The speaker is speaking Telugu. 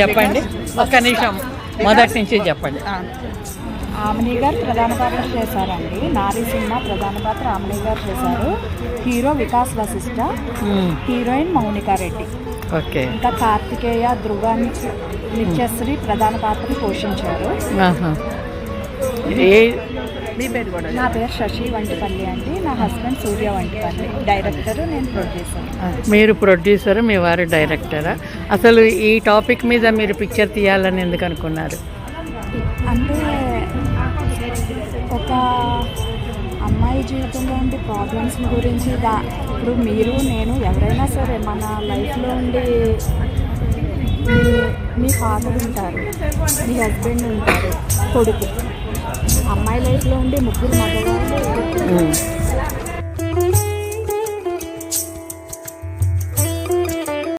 చెప్పండి, ఒక్క నిమిషం మొదటి నుంచి చెప్పండి. ఆమని గారు ప్రధాన పాత్ర చేశారండి. నారీ సినిమా ప్రధాన పాత్ర ఆమని గారు చేశారు. Hero Vikas Vasishta, heroine Mounika Reddy. Okay. ఇంకా కార్తికేయ, ధ్రువ, నిత్యశ్రీ ప్రధాన పాత్రను పోషించారు. నా పేరు శశి వంటిపల్లి అండి. నా హస్బెండ్ సూర్య వంటిపల్లి, డైరెక్టర్, నేను ప్రొడ్యూసర్. మీరు ప్రొడ్యూసర్, మీ వారు డైరెక్టరా? అసలు ఈ టాపిక్ మీద మీరు పిక్చర్ తీయాలని ఎందుకు అనుకున్నారు? అంటే ఒక అమ్మాయి జీవితంలో ఉండే ప్రాబ్లమ్స్ గురించి ఇప్పుడు మీరు నేను ఎవరైనా సరే మన లైఫ్లో ఉండి మీ ఫాదర్ ఉంటారు, మీ హస్బెండ్ ఉంటారు, కొడుకు. అమ్మాయి లైఫ్లో ఉండే ముగ్గురు మగవాళ్ళు